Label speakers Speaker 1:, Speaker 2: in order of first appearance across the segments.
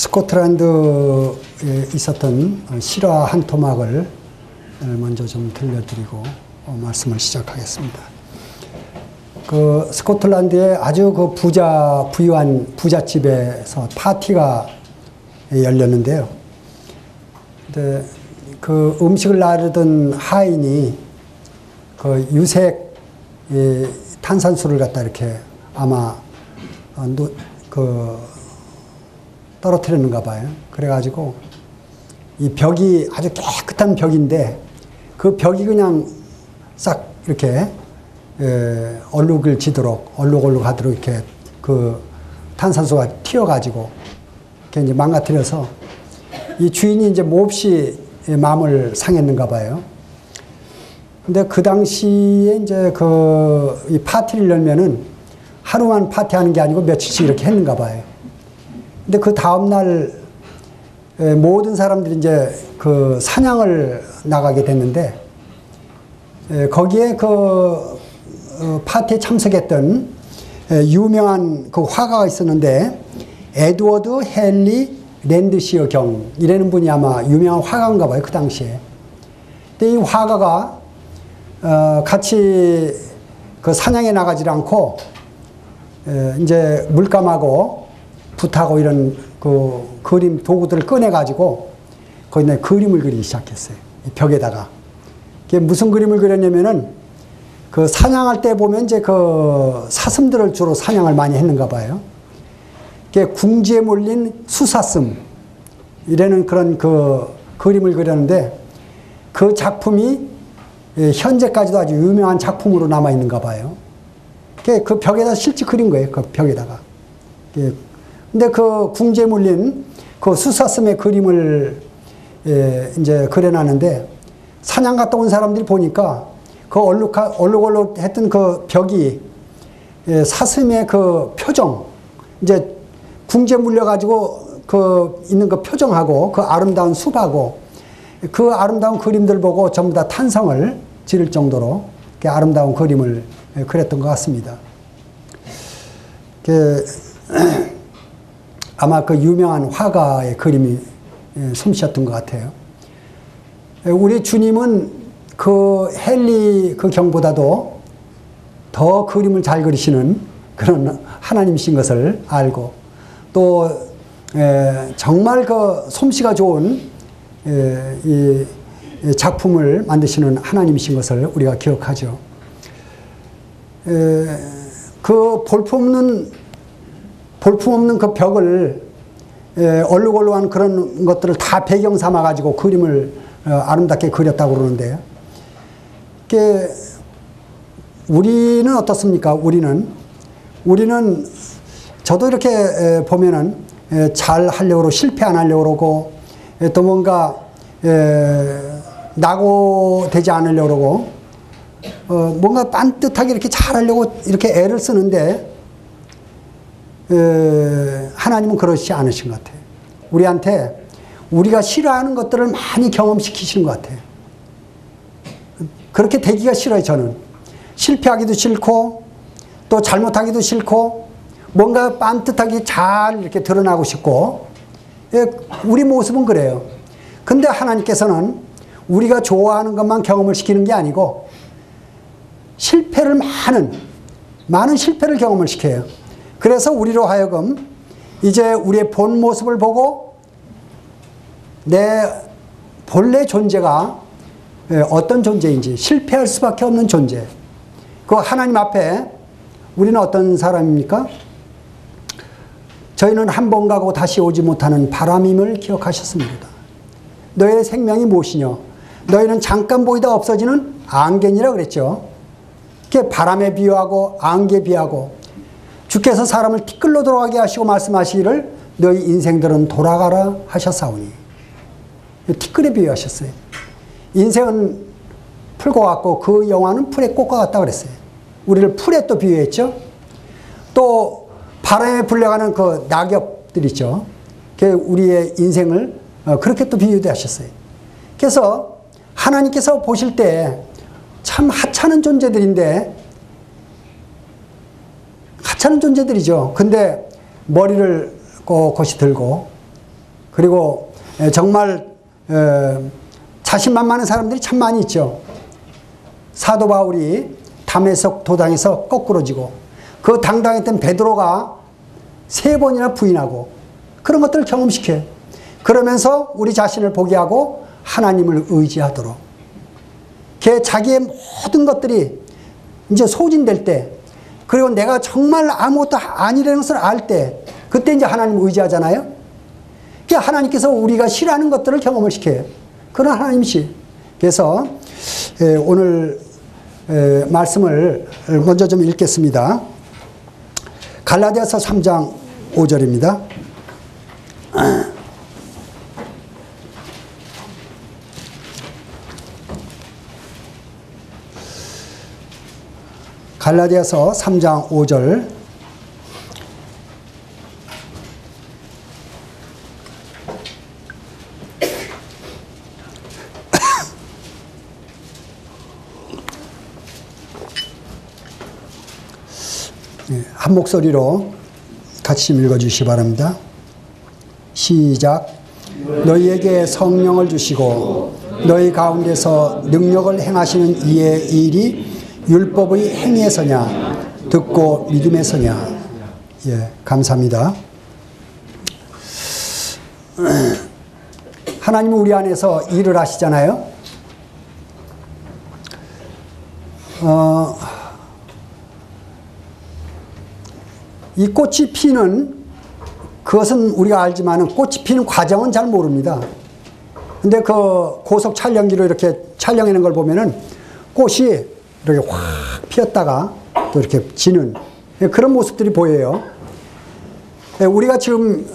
Speaker 1: 스코틀랜드에 있었던 실화 한 토막을 먼저 좀 들려드리고 말씀을 시작하겠습니다. 그 스코틀랜드의 아주 그 부유한 부잣집에서 파티가 열렸는데요. 근데 그 음식을 나르던 하인이 그 유색 탄산수를 갖다 이렇게 아마 떨어뜨렸는가 봐요. 그래가지고 이 벽이 아주 깨끗한 벽인데 그 벽이 그냥 싹 이렇게 얼룩을 지도록 얼룩하도록 이렇게 그 탄산수가 튀어가지고 이렇게 이제 망가뜨려서 이 주인이 이제 몹시 마음을 상했는가 봐요. 근데 그 당시에 이제 이 파티를 열면은 하루만 파티하는 게 아니고 며칠씩 이렇게 했는가 봐요. 근데 그 다음날 모든 사람들이 이제 그 사냥을 나가게 됐는데 거기에 그 파티에 참석했던 유명한 그 화가가 있었는데 에드워드 헨리 랜드시어 경이라는 분이 아마 유명한 화가인가 봐요, 그 당시에. 근데 이 화가가 같이 그 사냥에 나가지 않고 이제 물감하고 붓하고 이런 그 그림 도구들을 꺼내가지고 거기다 그림을 그리기 시작했어요. 벽에다가. 그게 무슨 그림을 그렸냐면은 그 사냥할 때 보면 이제 그 사슴들을 주로 사냥을 많이 했는가 봐요. 그게 궁지에 몰린 수사슴 이라는 그런 그 그림을 그렸는데 그 작품이 현재까지도 아주 유명한 작품으로 남아 있는가 봐요. 그 벽에다 실제 그린 거예요. 그 벽에다가. 근데 그 궁지에 몰린 그 수사슴의 그림을 이제 그려놨는데 사냥 갔다 온 사람들이 보니까 그 얼룩얼룩 했던 그 벽이 사슴의 그 표정, 이제 궁지에 물려가지고 그 있는 그 표정하고 그 아름다운 숲하고 그 아름다운 그림들 보고 전부 다 탄성을 지를 정도로 아름다운 그림을 그렸던 것 같습니다. 아마 그 유명한 화가의 그림이 솜씨였던 것 같아요. 우리 주님은 그 헨리 그 경보다도 더 그림을 잘 그리시는 그런 하나님이신 것을 알고 또 정말 그 솜씨가 좋은 이 작품을 만드시는 하나님이신 것을 우리가 기억하죠. 그 볼품없는 그 벽을 얼룩얼룩한 그런 것들을 다 배경 삼아 가지고 그림을 아름답게 그렸다고 그러는데요. 우리는 어떻습니까? 우리는 저도 이렇게 보면은 잘 하려고 그러고 실패 안 하려고 그러고 또 뭔가 낙오되지 않으려고 그러고 뭔가 딴뜻하게 이렇게 잘하려고 이렇게 애를 쓰는데 하나님은 그렇지 않으신 것 같아요. 우리한테 우리가 싫어하는 것들을 많이 경험시키시는 것 같아요. 그렇게 되기가 싫어요, 저는. 실패하기도 싫고 또 잘못하기도 싫고 뭔가 빤뜻하게 잘 이렇게 드러나고 싶고 우리 모습은 그래요. 근데 하나님께서는 우리가 좋아하는 것만 경험을 시키는 게 아니고 실패를 많은 실패를 경험을 시켜요. 그래서 우리로 하여금 이제 우리의 본 모습을 보고 내 본래 존재가 어떤 존재인지 실패할 수밖에 없는 존재. 그 하나님 앞에 우리는 어떤 사람입니까? 저희는 한 번 가고 다시 오지 못하는 바람임을 기억하셨습니다. 너의 생명이 무엇이냐? 너희는 잠깐 보이다 없어지는 안개니라 그랬죠. 그게 바람에 비유하고 안개에 비유하고 주께서 사람을 티끌로 돌아가게 하시고 말씀하시기를 너희 인생들은 돌아가라 하셨사오니. 티끌에 비유하셨어요. 인생은 풀과 같고 그 영화는 풀의 꽃과 같다 그랬어요. 우리를 풀에 또 비유했죠. 또 바람에 불려가는 그 낙엽들 있죠. 우리의 인생을 그렇게 또 비유도 하셨어요. 그래서 하나님께서 보실 때 참 하찮은 존재들인데 하찮은 존재들이죠. 근데 머리를 꼿꼿이 들고 그리고 정말 자신만만한 사람들이 참 많이 있죠. 사도 바울이 다메섹 도당에서 거꾸로지고 그 당당했던 베드로가 3번이나 부인하고 그런 것들을 경험시켜요. 그러면서 우리 자신을 포기하고 하나님을 의지하도록 자기의 모든 것들이 이제 소진될 때, 그리고 내가 정말 아무것도 아니라는 것을 알 때, 그때 이제 하나님을 의지하잖아요. 하나님께서 우리가 싫어하는 것들을 경험을 시켜요. 그런 하나님이시. 그래서 오늘 말씀을 먼저 좀 읽겠습니다. 갈라디아서 3장 5절입니다. 갈라디아서 3장 5절. 한 목소리로 같이 좀 읽어주시기 바랍니다. 시작. 너희에게 성령을 주시고 너희 가운데서 능력을 행하시는 이의 일이 율법의 행위에서냐 듣고 믿음에서냐. 예, 감사합니다. 하나님은 우리 안에서 일을 하시잖아요. 이 꽃이 피는 그것은 우리가 알지만 꽃이 피는 과정은 잘 모릅니다. 근데 그 고속 촬영기로 이렇게 촬영하는 걸 보면은 꽃이 이렇게 확 피었다가 또 이렇게 지는 그런 모습들이 보여요. 우리가 지금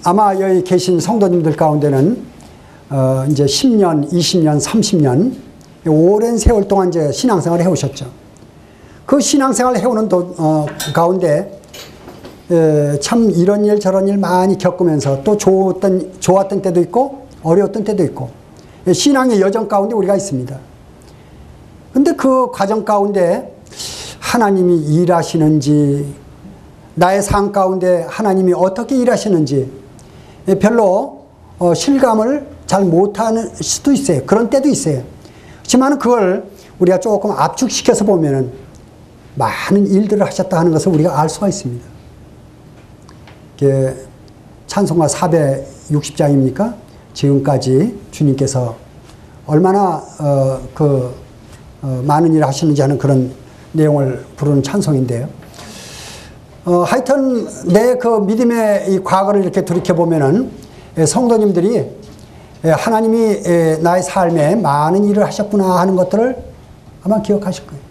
Speaker 1: 아마 여기 계신 성도님들 가운데는 이제 10년, 20년, 30년 오랜 세월 동안 이제 신앙생활을 해오셨죠. 그 신앙생활을 해오는 가운데 참 이런 일 저런 일 많이 겪으면서 또 좋았던 때도 있고 어려웠던 때도 있고 신앙의 여정 가운데 우리가 있습니다. 근데 그 과정 가운데 하나님이 일하시는지, 나의 삶 가운데 하나님이 어떻게 일하시는지 별로 실감을 잘 못하는 수도 있어요. 그런 때도 있어요. 하지만 그걸 우리가 조금 압축시켜서 보면은 많은 일들을 하셨다 하는 것을 우리가 알 수가 있습니다. 찬송가 460장입니까? 지금까지 주님께서 얼마나 많은 일을 하시는지 하는 그런 내용을 부르는 찬송인데요. 하여튼 내 그 믿음의 이 과거를 이렇게 돌이켜보면은 성도님들이 하나님이 나의 삶에 많은 일을 하셨구나 하는 것들을 아마 기억하실 거예요.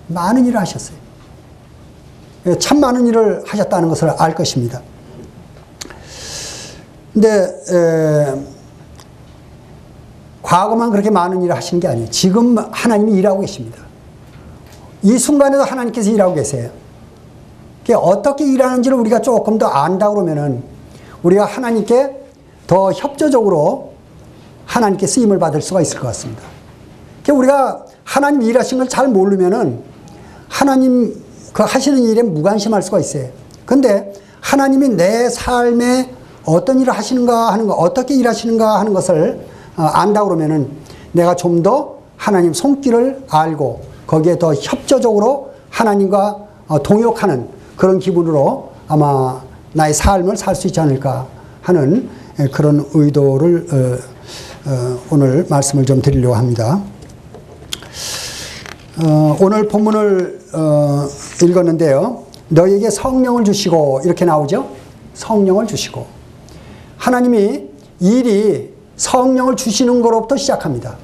Speaker 1: 많은 일을 하셨어요. 참 많은 일을 하셨다는 것을 알 것입니다. 근데 과거만 그렇게 많은 일을 하신 게 아니에요. 지금 하나님이 일하고 계십니다. 이 순간에도 하나님께서 일하고 계세요. 어떻게 일하는지를 우리가 조금 더 안다 그러면은 우리가 하나님께 더 협조적으로 하나님께 쓰임을 받을 수가 있을 것 같습니다. 우리가 하나님 일하신 걸 잘 모르면은 하나님 그 하시는 일에 무관심할 수가 있어요. 근데 하나님이 내 삶에 어떤 일을 하시는가 하는 거, 어떻게 일하시는가 하는 것을 안다 그러면은 내가 좀 더 하나님 손길을 알고 거기에 더 협조적으로 하나님과 동역하는 그런 기분으로 아마 나의 삶을 살 수 있지 않을까 하는 그런 의도를 오늘 말씀을 좀 드리려고 합니다. 오늘 본문을 읽었는데요. 너희에게 성령을 주시고 이렇게 나오죠. 성령을 주시고 하나님이 일이 성령을 주시는 것으로부터 시작합니다.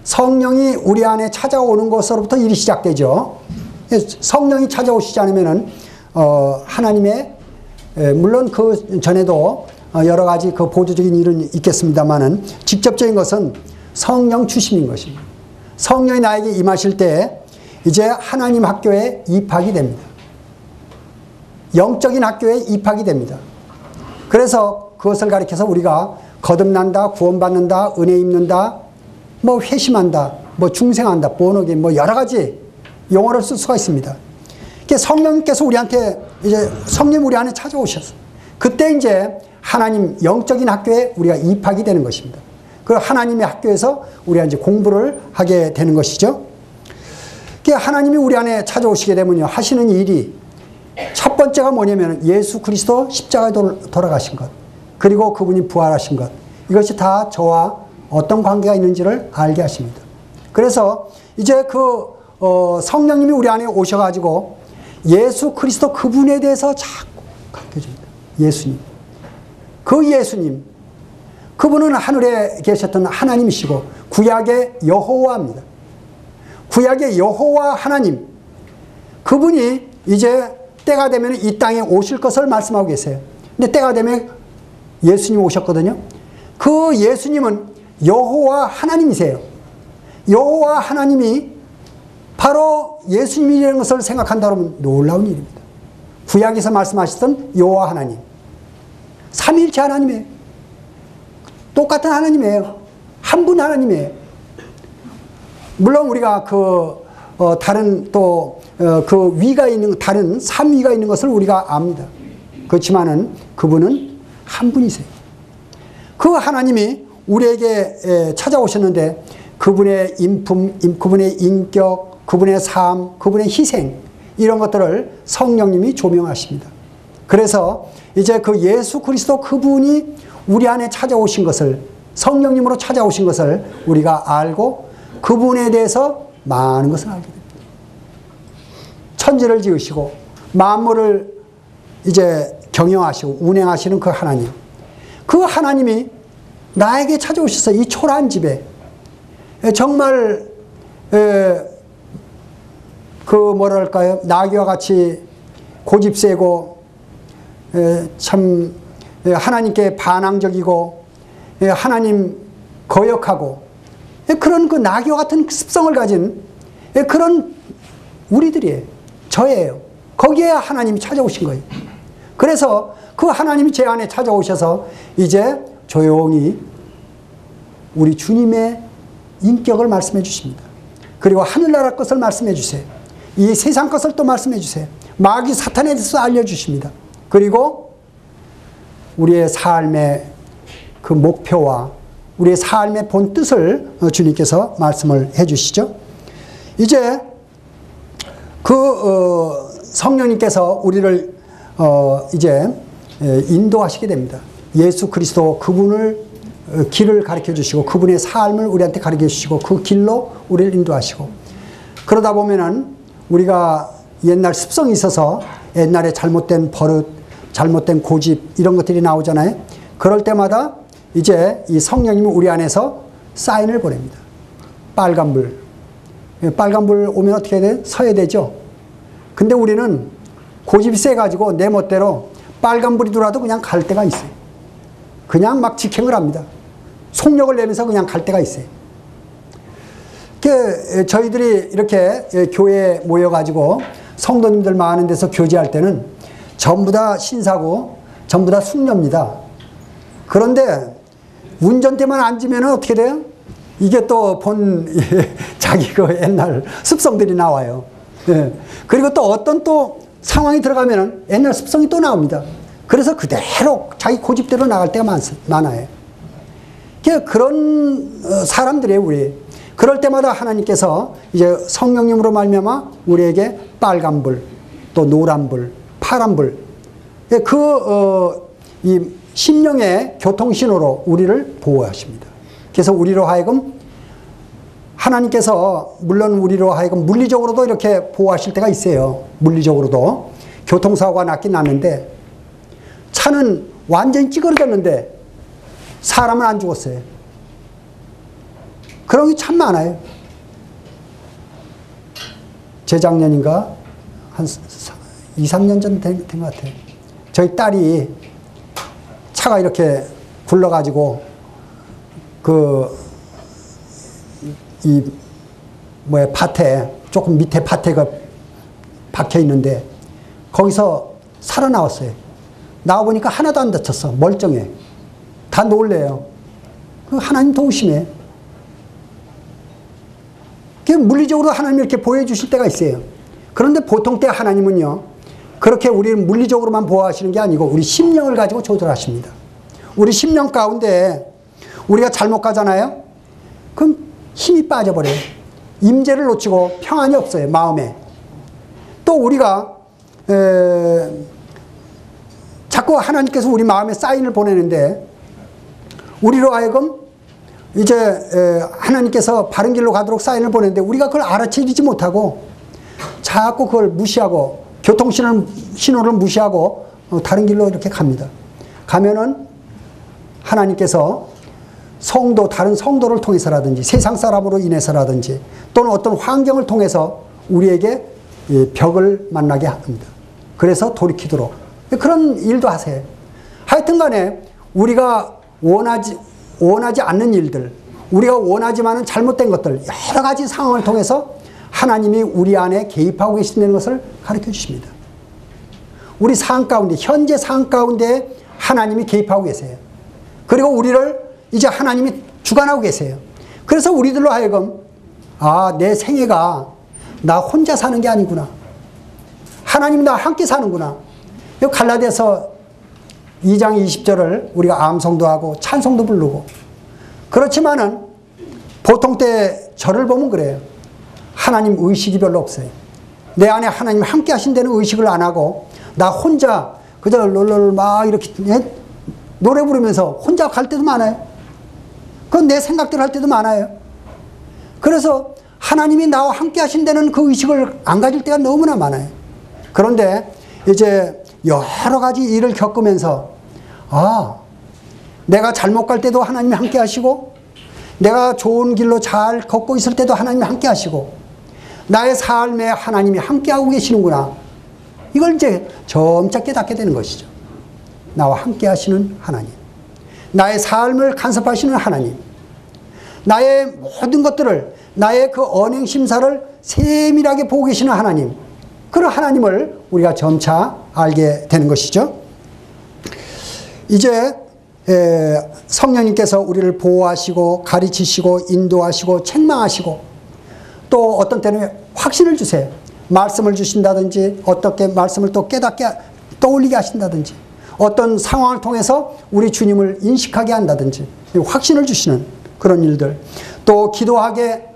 Speaker 1: 성령이 우리 안에 찾아오는 것으로부터 일이 시작되죠. 성령이 찾아오시지 않으면은 하나님의 물론 그 전에도 여러 가지 그 보조적인 일은 있겠습니다만은 직접적인 것은 성령 주심인 것입니다. 성령이 나에게 임하실 때 이제 하나님 학교에 입학이 됩니다. 영적인 학교에 입학이 됩니다. 그래서 그것을 가리켜서 우리가 거듭난다, 구원받는다, 은혜 입는다, 뭐 회심한다, 뭐 중생한다, 본어긴 뭐 여러 가지 용어를 쓸 수가 있습니다. 성령님께서 우리한테 이제 성령 우리 안에 찾아오셨어요. 그때 이제 하나님 영적인 학교에 우리가 입학이 되는 것입니다. 그 하나님의 학교에서 우리가 이제 공부를 하게 되는 것이죠. 하나님이 우리 안에 찾아오시게 되면요, 하시는 일이 첫 번째가 뭐냐면 예수 그리스도 십자가에 돌아가신 것, 그리고 그분이 부활하신 것, 이것이 다 저와 어떤 관계가 있는지를 알게 하십니다. 그래서 이제 성령님이 우리 안에 오셔가지고 예수 그리스도 그분에 대해서 자꾸 가르쳐줍니다. 예수님. 그 예수님. 그분은 하늘에 계셨던 하나님이시고 구약의 여호와입니다. 구약의 여호와 하나님. 그분이 이제 때가 되면 이 땅에 오실 것을 말씀하고 계세요. 근데 때가 되면 예수님 오셨거든요. 그 예수님은 여호와 하나님이세요. 여호와 하나님이 바로 예수님이라는 것을 생각한다면 놀라운 일입니다. 구약에서 말씀하셨던 여호와 하나님. 삼위일체 하나님이에요. 똑같은 하나님이에요. 한 분 하나님이에요. 물론 우리가 다른 그 위가 있는, 다른 삼위가 있는 것을 우리가 압니다. 그렇지만은 그분은 한 분이세요. 그 하나님이 우리에게 찾아오셨는데 그분의 인품, 그분의 인격, 그분의 삶, 그분의 희생, 이런 것들을 성령님이 조명하십니다. 그래서 이제 그 예수 그리스도 그분이 우리 안에 찾아오신 것을, 성령님으로 찾아오신 것을 우리가 알고 그분에 대해서 많은 것을 알게 됩니다. 천지를 지으시고 만물을 이제 경영하시고 운행하시는 그 하나님. 그 하나님이 나에게 찾아오셔서 이 초라한 집에 정말 뭐랄까요, 나귀와 같이 고집세고 참 하나님께 반항적이고 하나님 거역하고 그런 그 나귀와 같은 습성을 가진 그런 우리들이에요. 저예요. 거기에 하나님이 찾아오신 거예요. 그래서 그 하나님이 제 안에 찾아오셔서 이제 조용히 우리 주님의 인격을 말씀해 주십니다. 그리고 하늘나라 것을 말씀해 주세요. 이 세상 것을 또 말씀해 주세요. 마귀 사탄에 대해서 알려주십니다. 그리고 우리의 삶의 그 목표와 우리의 삶의 본 뜻을 주님께서 말씀을 해 주시죠. 이제 성령님께서 우리를 이제 인도하시게 됩니다. 예수 그리스도 그분을 길을 가르쳐 주시고 그분의 삶을 우리한테 가르쳐 주시고 그 길로 우리를 인도하시고, 그러다 보면은 우리가 옛날 습성이 있어서 옛날에 잘못된 버릇, 잘못된 고집 이런 것들이 나오잖아요. 그럴 때마다 이제 이 성령님이 우리 안에서 사인을 보냅니다. 빨간불. 빨간불 오면 어떻게 해야 돼요? 서야 되죠. 근데 우리는 고집이 세가지고 내 멋대로 빨간불이 들어와도 그냥 갈 때가 있어요. 그냥 막 직행을 합니다. 속력을 내면서 그냥 갈 때가 있어요. 저희들이 이렇게 교회에 모여가지고 성도님들 많은 데서 교제할 때는 전부 다 신사고 전부 다 숙녀입니다. 그런데 운전대만 앉으면 어떻게 돼요? 이게 또 자기 그 옛날 습성들이 나와요. 그리고 또 어떤 또 상황이 들어가면 옛날 습성이 또 나옵니다. 그래서 그대로 자기 고집대로 나갈 때가 많아요. 그런 사람들이에요, 우리. 그럴 때마다 하나님께서 이제 성령님으로 말미암아 우리에게 빨간불, 또 노란불, 파란불, 이 심령의 교통신호로 우리를 보호하십니다. 그래서 우리로 하여금 하나님께서 물론 우리로 하여금 물리적으로도 이렇게 보호하실 때가 있어요. 물리적으로도. 교통사고가 났긴 났는데 차는 완전히 찌그러졌는데 사람은 안 죽었어요. 그런 게 참 많아요. 재작년인가 한 2, 3년 전 된 것 같아요. 저희 딸이 차가 이렇게 굴러가지고 밭에, 조금 밑에 밭에 박혀 있는데 거기서 살아나왔어요. 나와보니까 하나도 안 다쳤어. 멀쩡해. 다 놀래요. 하나님 도우심에. 물리적으로 하나님이 이렇게 보여주실 때가 있어요. 그런데 보통 때 하나님은요, 그렇게 우리를 물리적으로만 보호하시는 게 아니고 우리 심령을 가지고 조절하십니다. 우리 10년 가운데 우리가 잘못 가잖아요. 그럼 힘이 빠져버려요. 임재를 놓치고 평안이 없어요, 마음에. 또 우리가 자꾸 하나님께서 우리 마음에 사인을 보내는데 우리로 하여금 이제 하나님께서 바른 길로 가도록 사인을 보내는데 우리가 그걸 알아채리지 못하고 자꾸 그걸 무시하고 교통신호를 무시하고 다른 길로 이렇게 갑니다. 가면은 하나님께서 다른 성도를 통해서라든지 세상 사람으로 인해서라든지 또는 어떤 환경을 통해서 우리에게 벽을 만나게 합니다. 그래서 돌이키도록 그런 일도 하세요. 하여튼 간에 우리가 원하지 않는 일들, 우리가 원하지만은 잘못된 것들, 여러 가지 상황을 통해서 하나님이 우리 안에 개입하고 계신다는 것을 가르쳐 주십니다. 우리 삶 가운데, 현재 삶 가운데 하나님이 개입하고 계세요. 그리고 우리를 이제 하나님이 주관하고 계세요. 그래서 우리들로 하여금 내 생애가 나 혼자 사는 게 아니구나. 하나님이 나와 함께 사는구나. 갈라디아서 2장 20절을 우리가 암송도 하고 찬송도 부르고 그렇지만은 보통 때 저를 보면 그래요. 하나님 의식이 별로 없어요. 내 안에 하나님 함께 하신다는 의식을 안 하고 나 혼자 그저 막 이렇게 노래 부르면서 혼자 갈 때도 많아요. 그건 내 생각대로 할 때도 많아요. 그래서 하나님이 나와 함께 하신다는 그 의식을 안 가질 때가 너무나 많아요. 그런데 이제 여러 가지 일을 겪으면서 내가 잘못 갈 때도 하나님이 함께 하시고 내가 좋은 길로 잘 걷고 있을 때도 하나님이 함께 하시고 나의 삶에 하나님이 함께하고 계시는구나. 이걸 이제 점차 깨닫게 되는 것이죠. 나와 함께 하시는 하나님, 나의 삶을 간섭하시는 하나님, 나의 모든 것들을, 나의 그 언행심사를 세밀하게 보고 계시는 하나님, 그런 하나님을 우리가 점차 알게 되는 것이죠. 이제 성령님께서 우리를 보호하시고 가르치시고 인도하시고 책망하시고 또 어떤 때는 확신을 주세요. 말씀을 주신다든지 어떻게 말씀을 또 깨닫게 떠올리게 하신다든지 어떤 상황을 통해서 우리 주님을 인식하게 한다든지 확신을 주시는 그런 일들, 또 기도하게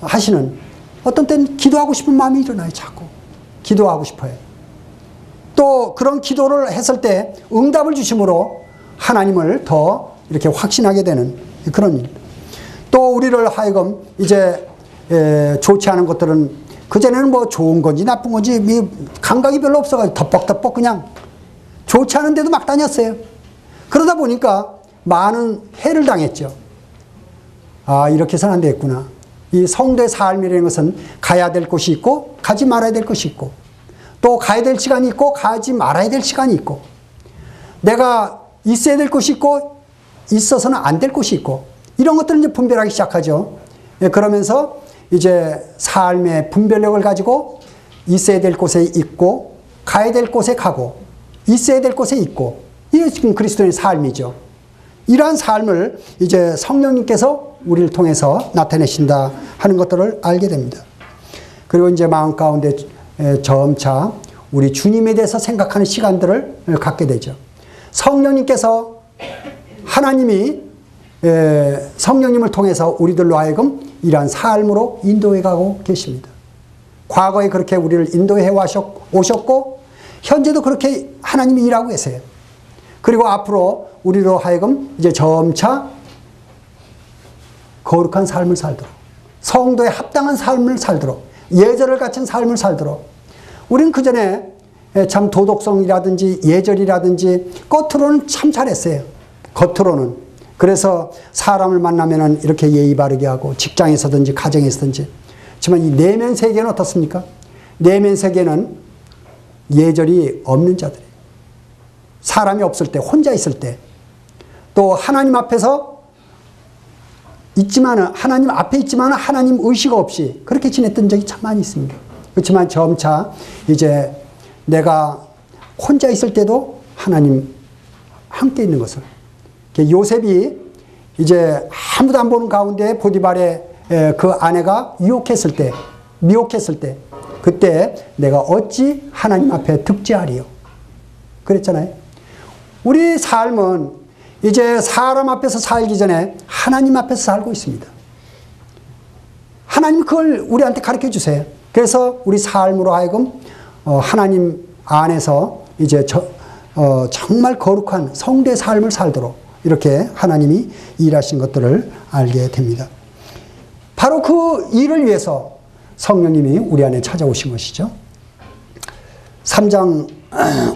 Speaker 1: 하시는, 어떤 때는 기도하고 싶은 마음이 일어나요. 자꾸 기도하고 싶어요. 또 그런 기도를 했을 때 응답을 주심으로 하나님을 더 이렇게 확신하게 되는 그런 일. 또 우리를 하여금 이제 좋지 않은 것들은 그전에는 뭐 좋은 건지 나쁜 건지 감각이 별로 없어가지고 덮벅덮벅 그냥 좋지 않은데도 막 다녔어요. 그러다 보니까 많은 해를 당했죠. 이렇게 해서는 안 되겠구나. 이 성도의 삶이라는 것은 가야 될 곳이 있고 가지 말아야 될 것이 있고 또 가야 될 시간이 있고 가지 말아야 될 시간이 있고 내가 있어야 될 곳이 있고 있어서는 안 될 곳이 있고 이런 것들을 이제 분별하기 시작하죠. 그러면서 이제 삶의 분별력을 가지고 있어야 될 곳에 있고 가야 될 곳에 가고 있어야 될 곳에 있고 이게 지금 그리스도의 삶이죠. 이러한 삶을 이제 성령님께서 우리를 통해서 나타내신다 하는 것들을 알게 됩니다. 그리고 이제 마음 가운데 점차 우리 주님에 대해서 생각하는 시간들을 갖게 되죠. 성령님께서 하나님이 성령님을 통해서 우리들로 하여금 이러한 삶으로 인도해 가고 계십니다. 과거에 그렇게 우리를 인도해 오셨고 현재도 그렇게 하나님이 일하고 계세요. 그리고 앞으로 우리로 하여금 이제 점차 거룩한 삶을 살도록 성도에 합당한 삶을 살도록 예절을 갖춘 삶을 살도록 우리는 그전에 참 도덕성이라든지 예절이라든지 겉으로는 참 잘했어요. 겉으로는. 그래서 사람을 만나면은 이렇게 예의 바르게 하고 직장에서든지 가정에서든지. 하지만 이 내면 세계는 어떻습니까? 내면 세계는 예절이 없는 자들이에요. 사람이 없을 때, 혼자 있을 때, 또 하나님 앞에서 있지만은, 하나님 앞에 있지만은 하나님 의식 없이 그렇게 지냈던 적이 참 많이 있습니다. 그렇지만 점차 이제 내가 혼자 있을 때도 하나님 함께 있는 것을. 요셉이 이제 아무도 안 보는 가운데 보디발의 그 아내가 유혹했을 때, 미혹했을 때, 그때 내가 어찌 하나님 앞에 득죄하리요? 그랬잖아요. 우리 삶은 이제 사람 앞에서 살기 전에 하나님 앞에서 살고 있습니다. 하나님 그걸 우리한테 가르쳐 주세요. 그래서 우리 삶으로 하여금 하나님 안에서 이제 정말 거룩한 성도의 삶을 살도록 이렇게 하나님이 일하신 것들을 알게 됩니다. 바로 그 일을 위해서 성령님이 우리 안에 찾아오신 것이죠. 3장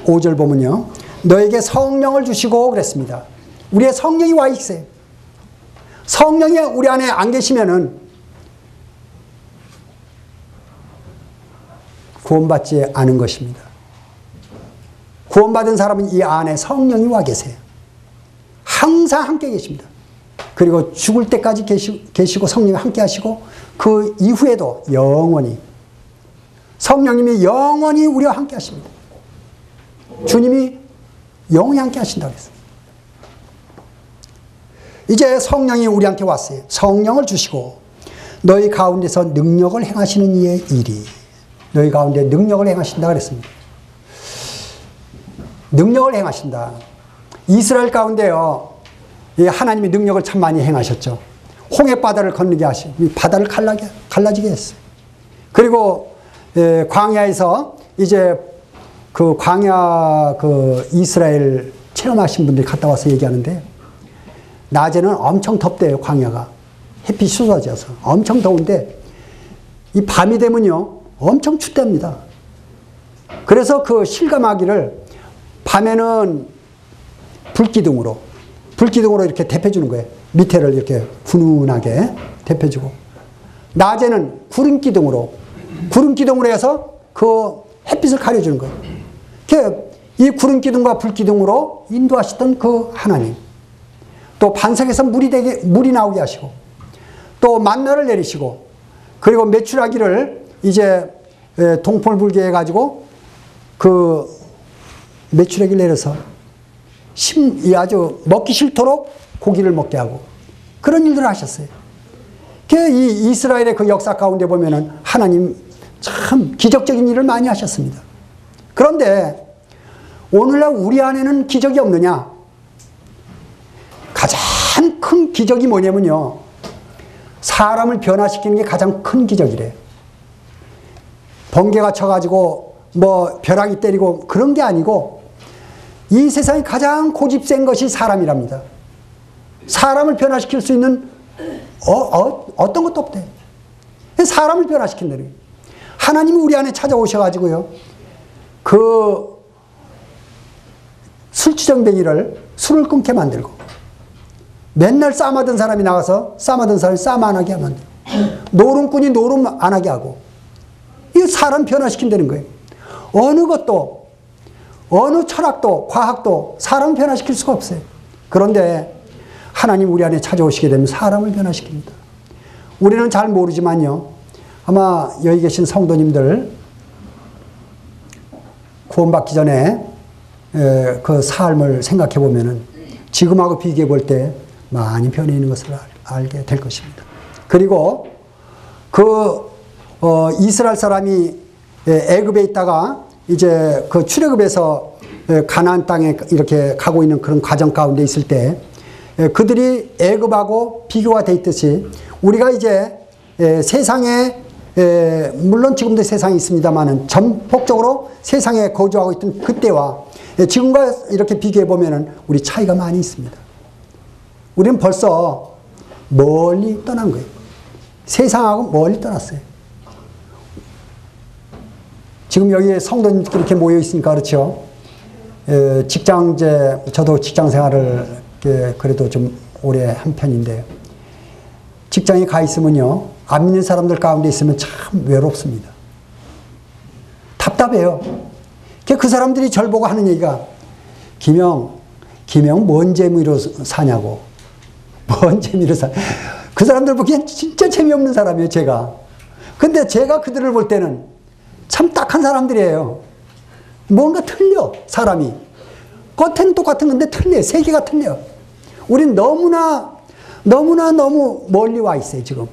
Speaker 1: 5절 보면요. 너에게 성령을 주시고 그랬습니다. 우리의 성령이 와 있어요. 성령이 우리 안에 안 계시면은 구원받지 않은 것입니다. 구원받은 사람은 이 안에 성령이 와 계세요. 항상 함께 계십니다. 그리고 죽을 때까지 계시고 성령이 함께 하시고 그 이후에도 영원히 성령님이 영원히 우리와 함께 하십니다. 주님이 영원히 함께 하신다고 했어요. 이제 성령이 우리한테 왔어요. 성령을 주시고 너희 가운데서 능력을 행하시는 이의 일이 너희 가운데 능력을 행하신다 그랬습니다. 능력을 행하신다. 이스라엘 가운데요. 하나님이 능력을 참 많이 행하셨죠. 홍해바다를 건너게 하시고 바다를 갈라지게 했어요. 그리고 광야에서 이제 그 광야 그 이스라엘 체험하신 분들이 갔다 와서 얘기하는데 낮에는 엄청 덥대요. 광야가 햇빛이 쏟아져서 엄청 더운데 이 밤이 되면요 엄청 춥답니다. 그래서 그 실감하기를 밤에는 불기둥으로 이렇게 데펴주는 거예요. 밑에를 이렇게 훈훈하게 데펴주고 낮에는 구름기둥으로 해서 그 햇빛을 가려주는 거예요. 이 구름기둥과 불기둥으로 인도하시던 그 하나님, 또 반석에서 물이 나오게 하시고 또 만나를 내리시고 그리고 메추라기를 이제 동풍을 불게 해가지고 그 메추라기를 내려서 아주 먹기 싫도록 고기를 먹게 하고 그런 일들을 하셨어요. 이 이스라엘의 그 역사 가운데 보면은 하나님 참 기적적인 일을 많이 하셨습니다. 그런데 오늘날 우리 안에는 기적이 없느냐? 가장 큰 기적이 뭐냐면요. 사람을 변화시키는 게 가장 큰 기적이래요. 번개가 쳐가지고 뭐 벼락이 때리고 그런 게 아니고 이 세상에 가장 고집센 것이 사람이랍니다. 사람을 변화시킬 수 있는 어떤 것도 없대. 사람을 변화시킨다는 거예요. 하나님이 우리 안에 찾아오셔가지고요. 그 술주정뱅이를 술을 끊게 만들고 맨날 싸마던 사람이 나가서 싸마던 사람이 싸마 안 하게 만들고 노름꾼이 노름 안 하게 하고 이 사람 변화시킨다는 거예요. 어느 것도 어느 철학도 과학도 사람을 변화시킬 수가 없어요. 그런데 하나님 우리 안에 찾아오시게 되면 사람을 변화시킵니다. 우리는 잘 모르지만요. 아마 여기 계신 성도님들 구원받기 전에 그 삶을 생각해 보면은 지금하고 비교해 볼 때 많이 변해 있는 것을 알게 될 것입니다. 그리고 이스라엘 사람이 애굽에 있다가 이제 그 출애굽에서 가나안 땅에 이렇게 가고 있는 그런 과정 가운데 있을 때 그들이 애굽하고 비교가 돼 있듯이 우리가 이제 세상에 물론 지금도 세상이 있습니다만은 전폭적으로 세상에 거주하고 있던 그때와 지금과 이렇게 비교해 보면은 우리 차이가 많이 있습니다. 우리는 벌써 멀리 떠난 거예요. 세상하고 멀리 떠났어요. 지금 여기 성도님들이 이렇게 모여 있으니까 그렇죠. 저도 직장 생활을 그래도 좀 오래 한 편인데 직장에 가 있으면요. 안 믿는 사람들 가운데 있으면 참 외롭습니다. 답답해요. 그 사람들이 절 보고 하는 얘기가 김영 뭔 재미로 사냐고. 뭔 재미로 그 사람들 보기엔 진짜 재미없는 사람이에요. 제가. 근데 제가 그들을 볼 때는 참 딱한 사람들이에요. 뭔가 틀려 사람이. 겉에는 똑같은 건데 틀려요. 세계가 틀려. 우린 너무 멀리 와 있어요. 지금.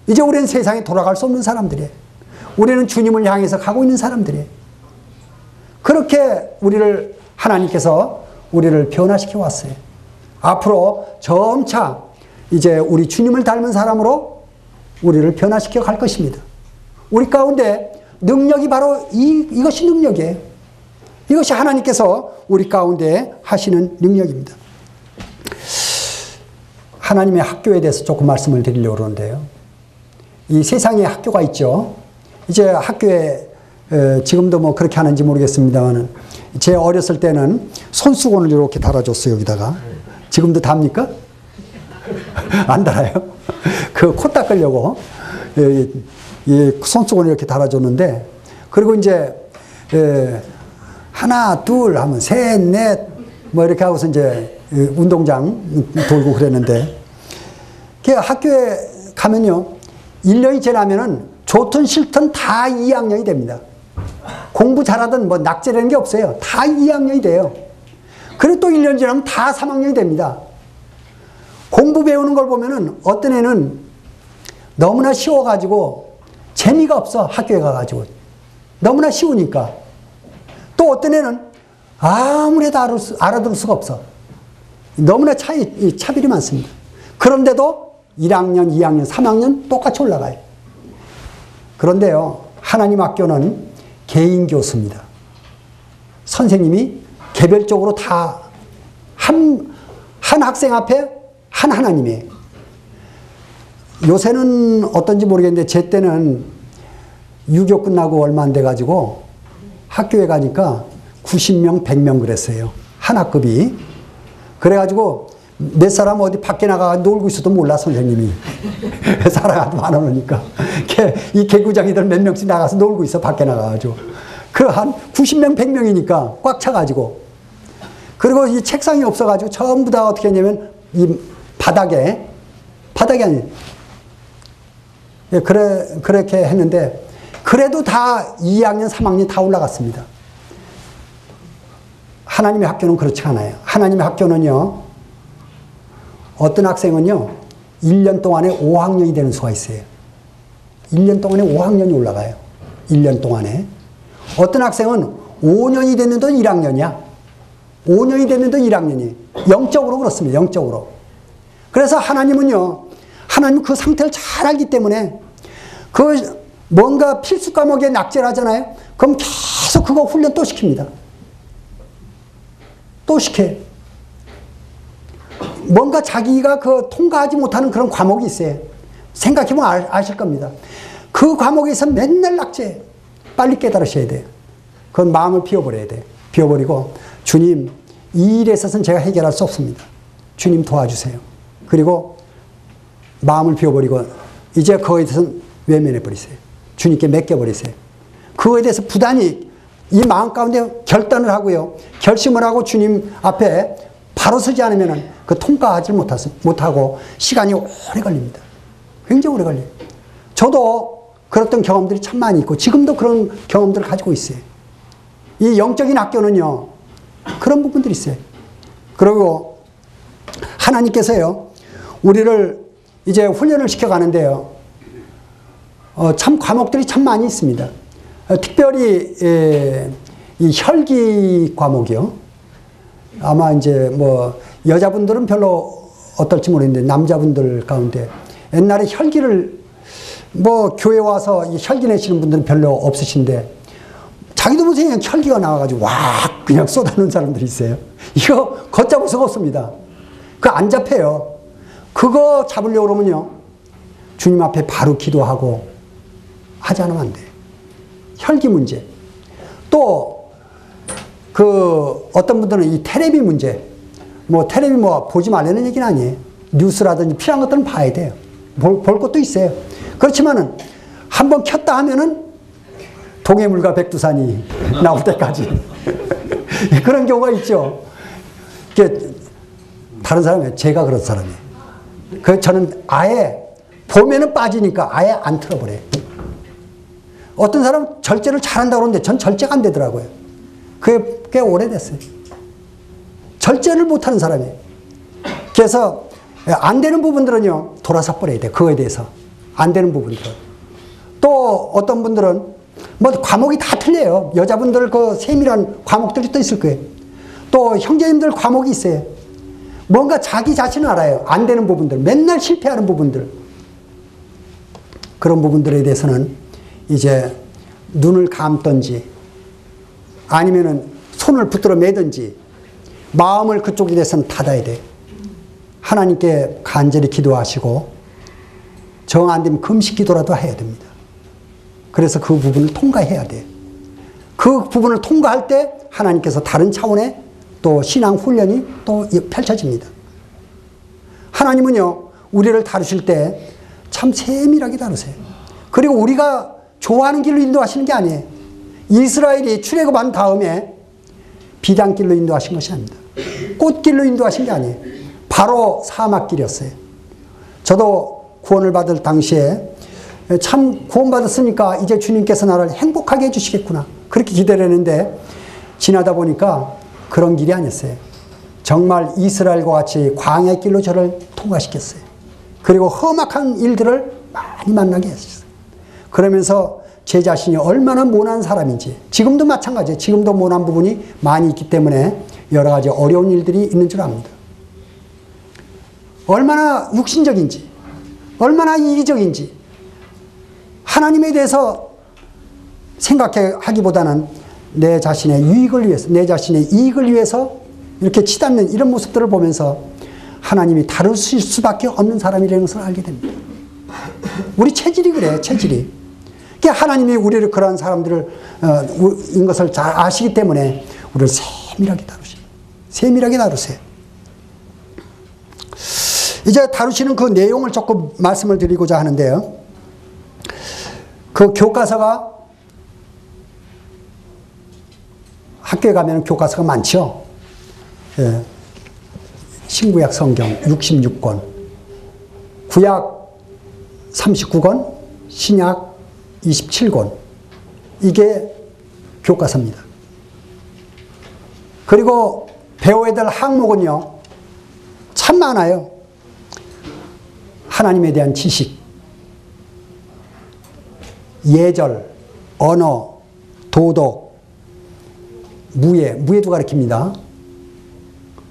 Speaker 1: 이제 우리는 세상에 돌아갈 수 없는 사람들이에요. 우리는 주님을 향해서 가고 있는 사람들이에요. 그렇게 하나님께서 우리를 변화시켜 왔어요. 앞으로 점차 이제 우리 주님을 닮은 사람으로 우리를 변화시켜 갈 것입니다. 우리 가운데 능력이 바로 이것이 능력이에요. 이것이 하나님께서 우리 가운데 하시는 능력입니다. 하나님의 학교에 대해서 조금 말씀을 드리려고 그러는데요. 이 세상에 학교가 있죠. 이제 학교에 지금도 뭐 그렇게 하는지 모르겠습니다만 제 어렸을 때는 손수건을 이렇게 달아줬어요. 여기다가. 지금도 답니까? 안 달아요. 그 코 닦으려고 이 손수건을 이렇게 달아줬는데, 그리고 이제 하나 둘 하면 셋 넷 뭐 이렇게 하고서 이제 운동장 돌고 그랬는데, 그 학교에 가면요 1년이 지나면은 좋든 싫든 다 2학년이 됩니다. 공부 잘하든 뭐 낙제라는 게 없어요. 다 2학년이 돼요. 그리고 또 1년 지나면 다 3학년이 됩니다. 공부 배우는 걸 보면은 어떤 애는 너무나 쉬워가지고 재미가 없어. 학교에 가가지고 너무나 쉬우니까. 또 어떤 애는 아무래도 알아들을 수가 없어. 너무나 차별이 많습니다. 그런데도 1학년, 2학년, 3학년 똑같이 올라가요. 그런데요, 하나님 학교는 개인 교수입니다. 선생님이 개별적으로 다 한 학생 앞에 한 하나님이에요. 요새는 어떤지 모르겠는데 제 때는 유교 끝나고 얼마 안 돼가지고 학교에 가니까 90명, 100명 그랬어요. 한 학급이. 그래가지고 몇 사람 어디 밖에 나가 놀고 있어도 몰라, 선생님이. 사람이 많으니까. 이 개구장이들 몇 명씩 나가서 놀고 있어, 밖에 나가가지고. 그 한 90명, 100명이니까 꽉 차가지고. 그리고 이 책상이 없어가지고 전부 다 어떻게 했냐면 이 바닥에 아니. 그렇게 했는데, 그래도 다 2학년, 3학년 다 올라갔습니다. 하나님의 학교는 그렇지 않아요. 하나님의 학교는요, 어떤 학생은요, 1년 동안에 5학년이 되는 수가 있어요. 1년 동안에 5학년이 올라가요. 1년 동안에. 어떤 학생은 5년이 됐는데 1학년이야. 5년이 됐는데 1학년이. 영적으로 그렇습니다. 영적으로. 그래서 하나님은요, 하나님 그 상태를 잘 알기 때문에 그 뭔가 필수 과목에 낙제를 하잖아요. 그럼 계속 그거 훈련 또 시킵니다. 또 시켜요. 뭔가 자기가 그 통과하지 못하는 그런 과목이 있어요. 생각해보면 아실 겁니다. 그 과목에서 맨날 낙제. 빨리 깨달으셔야 돼요. 그건 마음을 비워버려야 돼요. 비워버리고, 주님, 이 일에 있어서는 제가 해결할 수 없습니다. 주님 도와주세요. 그리고 마음을 비워버리고 이제 그거에 대해서는 외면해버리세요. 주님께 맡겨버리세요. 그거에 대해서 부단히 이 마음 가운데 결단을 하고요, 결심을 하고 주님 앞에 바로 서지 않으면 그 통과하지 못하고 시간이 오래 걸립니다. 굉장히 오래 걸려요. 저도 그랬던 경험들이 참 많이 있고 지금도 그런 경험들을 가지고 있어요. 이 영적인 학교는요, 그런 부분들이 있어요. 그리고 하나님께서요, 우리를 이제 훈련을 시켜가는데요, 참 과목들이 참 많이 있습니다. 특별히 이 혈기 과목이요. 아마 이제 뭐 여자분들은 별로 어떨지 모르겠는데 남자분들 가운데 옛날에 혈기를 뭐 교회 와서 이 혈기 내시는 분들은 별로 없으신데, 자기도 무슨 그냥 혈기가 나와가지고 와 그냥 쏟아놓은 사람들이 있어요. 이거 걷잡을 수가 없습니다. 그거 안 잡혀요. 그거 잡으려고 그러면요, 주님 앞에 바로 기도하고 하지 않으면 안 돼요. 혈기 문제. 또 그 어떤 분들은 이 테레비 문제. 뭐 테레비 뭐 보지 말라는 얘기는 아니에요. 뉴스라든지 필요한 것들은 봐야 돼요. 볼 것도 있어요. 그렇지만은 한번 켰다 하면은 동해물과 백두산이 나올 때까지 그런 경우가 있죠. 다른 사람이에요. 제가 그런 사람이에요. 그래서 저는 아예 보면은 빠지니까 아예 안 틀어버려요. 어떤 사람은 절제를 잘한다고 그러는데 전 절제가 안 되더라고요. 그게 꽤 오래됐어요. 절제를 못하는 사람이에요. 그래서 안 되는 부분들은요, 돌아서 버려야 돼요. 그거에 대해서. 안 되는 부분들은. 또 어떤 분들은 뭐 과목이 다 틀려요. 여자분들 그 세밀한 과목들이 또 있을 거예요. 또 형제님들 과목이 있어요. 뭔가 자기 자신을 알아요. 안 되는 부분들, 맨날 실패하는 부분들. 그런 부분들에 대해서는 이제 눈을 감든지 아니면은 손을 붙들어 매든지 마음을 그쪽에 대해서는 닫아야 돼. 하나님께 간절히 기도하시고 정 안 되면 금식 기도라도 해야 됩니다. 그래서 그 부분을 통과해야 돼. 그 부분을 통과할 때 하나님께서 다른 차원의 또 신앙 훈련이 또 펼쳐집니다. 하나님은요, 우리를 다루실 때 참 세밀하게 다루세요. 그리고 우리가 좋아하는 길로 인도하시는 게 아니에요. 이스라엘이 출애굽한 다음에 비단길로 인도하신 것이 아닙니다. 꽃길로 인도하신 게 아니에요. 바로 사막길이었어요. 저도 구원을 받을 당시에 참 구원받았으니까 이제 주님께서 나를 행복하게 해주시겠구나. 그렇게 기대를 했는데 지나다 보니까 그런 길이 아니었어요. 정말 이스라엘과 같이 광야의 길로 저를 통과시켰어요. 그리고 험악한 일들을 많이 만나게 했어요. 그러면서 제 자신이 얼마나 모난 사람인지, 지금도 마찬가지예요. 지금도 모난 부분이 많이 있기 때문에 여러 가지 어려운 일들이 있는 줄 압니다. 얼마나 육신적인지, 얼마나 이기적인지 하나님에 대해서 생각하기보다는 내 자신의 유익을 위해서, 내 자신의 이익을 위해서 이렇게 치닫는 이런 모습들을 보면서 하나님이 다루실 수밖에 없는 사람이라는 것을 알게 됩니다. 우리 체질이 그래, 체질이. 하나님이 우리를 그러한 사람들을 인 것을 잘 아시기 때문에 우리를 세밀하게 다루세요. 세밀하게 다루세요. 이제 다루시는 그 내용을 조금 말씀을 드리고자 하는데요. 그 교과서가 학교에 가면 교과서가 많죠. 예. 신구약 성경 66권, 구약 39권, 신약 27권. 이게 교과서입니다. 그리고 배워야 될 항목은요, 참 많아요. 하나님에 대한 지식, 예절, 언어, 도덕, 무예도 가르칩니다.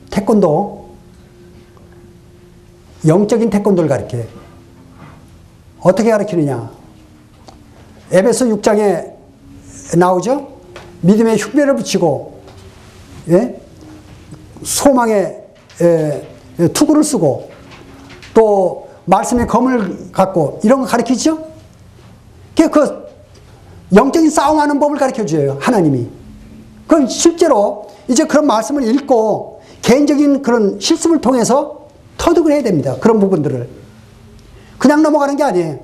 Speaker 1: 태권도, 영적인 태권도를 가르쳐요. 어떻게 가르치느냐? 에베소 6장에 나오죠? 믿음의 흉배를 붙이고, 예? 소망의 투구를 쓰고, 또 말씀의 검을 갖고 이런 거 가르치죠? 그 영적인 싸움하는 법을 가르쳐줘요, 하나님이. 그럼 실제로 이제 그런 말씀을 읽고 개인적인 그런 실습을 통해서 터득을 해야 됩니다. 그런 부분들을. 그냥 넘어가는 게 아니에요.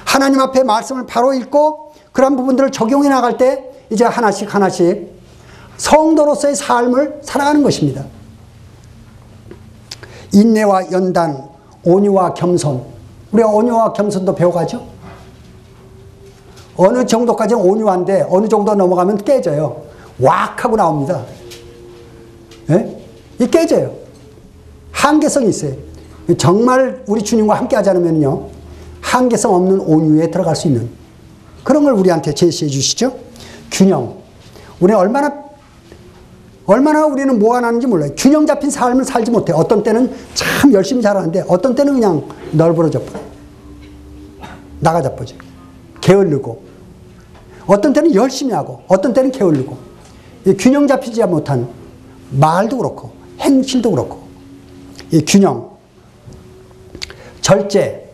Speaker 1: 하나님 앞에 말씀을 바로 읽고 그런 부분들을 적용해 나갈 때 이제 하나씩 하나씩 성도로서의 삶을 살아가는 것입니다. 인내와 연단, 온유와 겸손. 우리가 온유와 겸손도 배워가죠? 어느 정도까지는 온유한데 어느 정도 넘어가면 깨져요. 왁 하고 나옵니다. 예? 이 깨져요. 한계성이 있어요. 정말 우리 주님과 함께 하지 않으면요, 한계성 없는 온유에 들어갈 수 있는 그런 걸 우리한테 제시해 주시죠. 균형. 우리는 얼마나 우리는 뭐가 나는지 몰라요. 균형 잡힌 삶을 살지 못해. 어떤 때는 참 열심히 잘하는데 어떤 때는 그냥 널브러져 버려요. 나가자 버져. 게을르고. 어떤 때는 열심히 하고 어떤 때는 게을르고. 이 균형 잡히지 못한 말도 그렇고 행실도 그렇고. 이 균형. 절제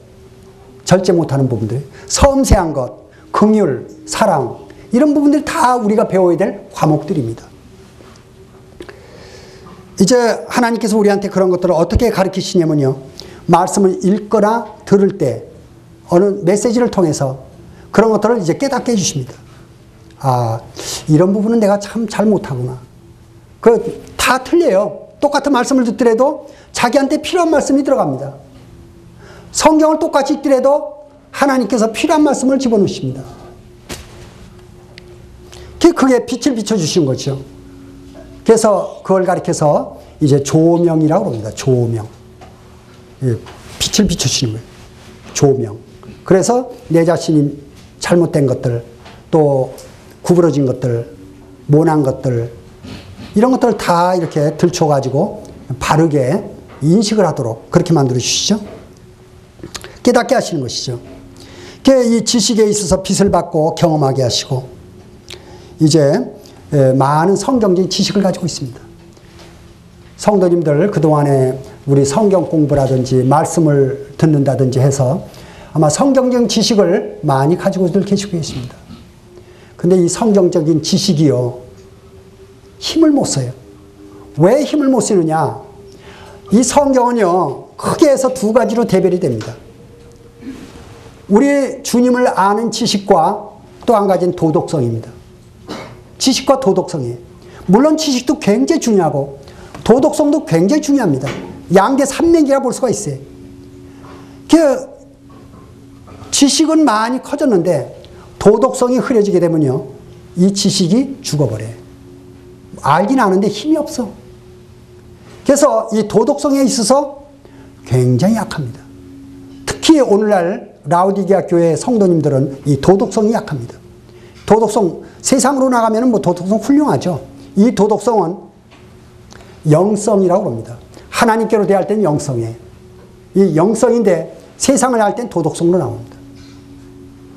Speaker 1: 못하는 부분들. 섬세한 것, 긍휼, 사랑 이런 부분들이 다 우리가 배워야 될 과목들입니다. 이제 하나님께서 우리한테 그런 것들을 어떻게 가르치시냐면요, 말씀을 읽거나 들을 때 어느 메시지를 통해서 그런 것들을 이제 깨닫게 해주십니다. 아, 이런 부분은 내가 참 잘 못하구나. 다 틀려요. 똑같은 말씀을 듣더라도 자기한테 필요한 말씀이 들어갑니다. 성경을 똑같이 읽더라도 하나님께서 필요한 말씀을 집어넣으십니다. 그게 빛을 비춰주신 거죠. 그래서 그걸 가리켜서 이제 조명이라고 합니다. 조명. 빛을 비춰주시는 거예요. 조명. 그래서 내 자신이 잘못된 것들, 또 구부러진 것들, 모난 것들, 이런 것들을 다 이렇게 들춰가지고 바르게 인식을 하도록 그렇게 만들어 주시죠. 깨닫게 하시는 것이죠. 이 지식에 있어서 빛을 받고 경험하게 하시고 이제 많은 성경적인 지식을 가지고 있습니다. 성도님들 그동안에 우리 성경 공부라든지 말씀을 듣는다든지 해서 아마 성경적인 지식을 많이 가지고들 계시고 계십니다. 근데 이 성경적인 지식이요, 힘을 못 써요. 왜 힘을 못 쓰느냐? 이 성경은요, 크게 해서 두 가지로 대별이 됩니다. 우리 주님을 아는 지식과 또 한 가지는 도덕성입니다. 지식과 도덕성이에요. 물론 지식도 굉장히 중요하고 도덕성도 굉장히 중요합니다. 양대 산맥이라 볼 수가 있어요. 지식은 많이 커졌는데 도덕성이 흐려지게 되면요, 이 지식이 죽어버려요. 알긴 아는데 힘이 없어. 그래서 이 도덕성에 있어서 굉장히 약합니다. 특히 오늘날 라오디게아 교회 성도님들은 이 도덕성이 약합니다. 도덕성, 세상으로 나가면 뭐 도덕성 훌륭하죠. 이 도덕성은 영성이라고 봅니다. 하나님께로 대할 때는 영성이에요. 이 영성인데 세상을 할 때는 도덕성으로 나옵니다.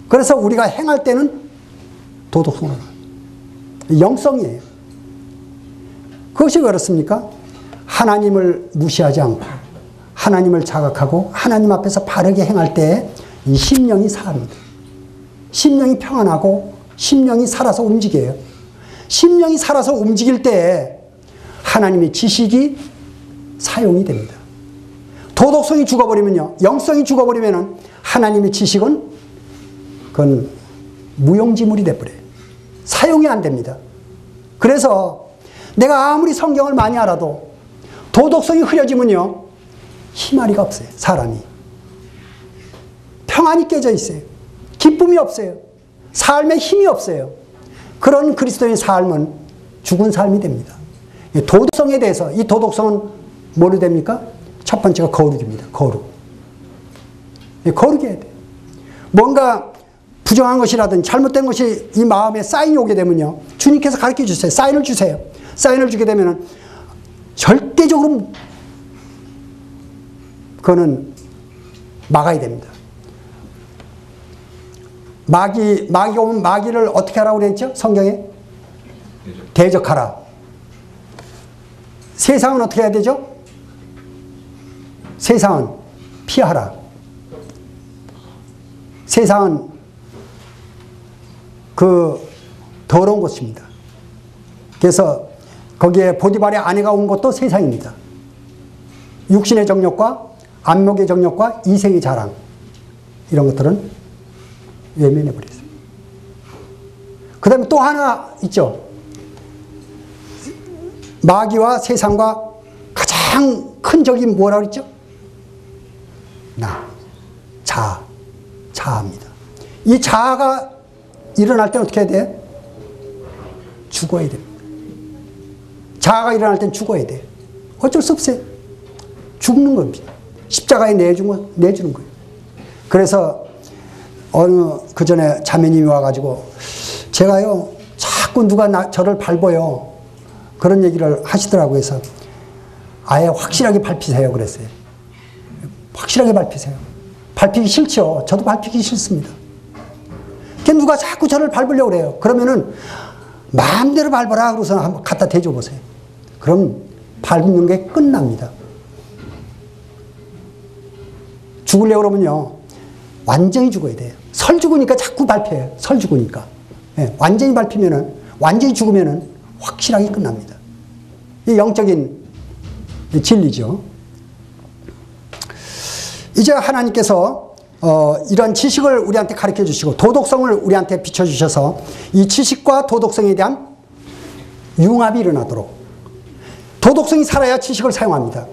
Speaker 1: 그래서 우리가 행할 때는 도덕성으로 나옵니다. 영성이에요. 그것이 왜 그렇습니까? 하나님을 무시하지 않고 하나님을 자각하고 하나님 앞에서 바르게 행할 때 이 심령이 사합니다. 심령이 평안하고 심령이 살아서 움직여요. 심령이 살아서 움직일 때 하나님의 지식이 사용이 됩니다. 도덕성이 죽어버리면요, 영성이 죽어버리면 하나님의 지식은 그건 무용지물이 돼버려요. 사용이 안 됩니다. 그래서 내가 아무리 성경을 많이 알아도 도덕성이 흐려지면요, 희마리가 없어요. 사람이 평안이 깨져 있어요. 기쁨이 없어요. 삶에 힘이 없어요. 그런 그리스도의 삶은 죽은 삶이 됩니다. 도덕성에 대해서, 이 도덕성은 뭐로 됩니까? 첫 번째가 거룩입니다. 거룩. 거룩이 해야 돼요. 뭔가 부정한 것이라든지 잘못된 것이 이 마음에 사인이 오게 되면요, 주님께서 가르쳐 주세요. 사인을 주세요. 사인을 주게 되면 절대적으로 그거는 막아야 됩니다. 마귀가 오면 마귀를 어떻게 하라고 그랬죠? 성경에? 대적하라. 세상은 어떻게 해야 되죠? 세상은 피하라. 세상은 그 더러운 것입니다. 그래서 거기에 보디발의 아내가 온 것도 세상입니다. 육신의 정욕과 안목의 정욕과 이생의 자랑, 이런 것들은 외면해버렸어요. 그 다음에 또 하나 있죠. 마귀와 세상과 가장 큰 적이 뭐라고 그랬죠? 자아입니다. 이 자아가 일어날 때는 어떻게 해야 돼요? 죽어야 됩니다. 자아가 일어날 때는 죽어야 돼요. 어쩔 수 없어요. 죽는 겁니다. 십자가에 내주는 거예요. 그래서 그 전에 자매님이 와가지고 제가요, 자꾸 누가 저를 밟아요. 그런 얘기를 하시더라고요. 그래서 아예 확실하게 밟히세요. 그랬어요. 확실하게 밟히세요. 밟히기 싫죠. 저도 밟히기 싫습니다. 누가 자꾸 저를 밟으려고 그래요. 그러면은 마음대로 밟아라. 그러고서 한번 갖다 대줘 보세요. 그럼 밟는 게 끝납니다. 죽으려고 그러면요, 완전히 죽어야 돼요. 설 죽으니까 자꾸 밟혀요. 설 죽으니까. 예, 완전히 밟히면은, 완전히 죽으면은 확실하게 끝납니다. 이 영적인 진리죠. 이제 하나님께서 이런 지식을 우리한테 가르쳐 주시고 도덕성을 우리한테 비춰주셔서 이 지식과 도덕성에 대한 융합이 일어나도록, 도덕성이 살아야 지식을 사용합니다.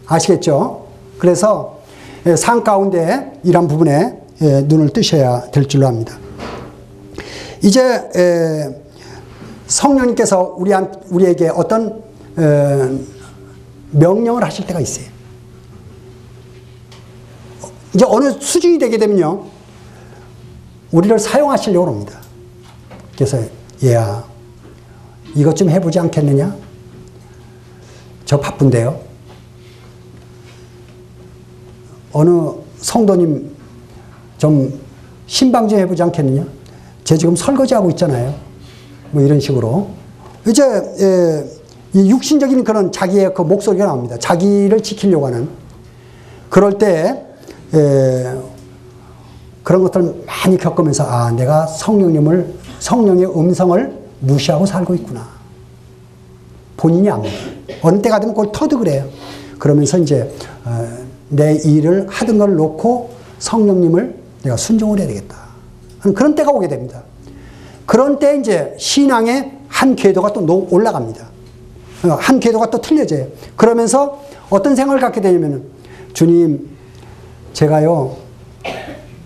Speaker 1: 아시겠죠? 그래서 삶 가운데 이런 부분에 눈을 뜨셔야 될 줄로 압니다. 이제 성령님께서 우리에게 어떤 명령을 하실 때가 있어요. 이제 어느 수준이 되게 되면요, 우리를 사용하시려고 합니다. 그래서 얘야, 이것 좀 해보지 않겠느냐? 저 바쁜데요. 어느 성도님 좀 신방 좀 해보지 않겠느냐? 쟤 지금 설거지하고 있잖아요. 뭐 이런 식으로. 이제, 이 육신적인 그런 자기의 그 목소리가 나옵니다. 자기를 지키려고 하는. 그럴 때, 그런 것들을 많이 겪으면서, 아, 내가 성령의 음성을 무시하고 살고 있구나. 본인이 압니다. 어느 때가 되면 그걸 터득을 해요. 그러면서 이제, 내 일을 하던 걸 놓고 성령님을 내가 순종을 해야 되겠다. 그런 때가 오게 됩니다. 그런 때 이제 신앙의 한 궤도가 또 올라갑니다. 한 궤도가 또 틀려져요. 그러면서 어떤 생각을 갖게 되냐면은, 주님, 제가요,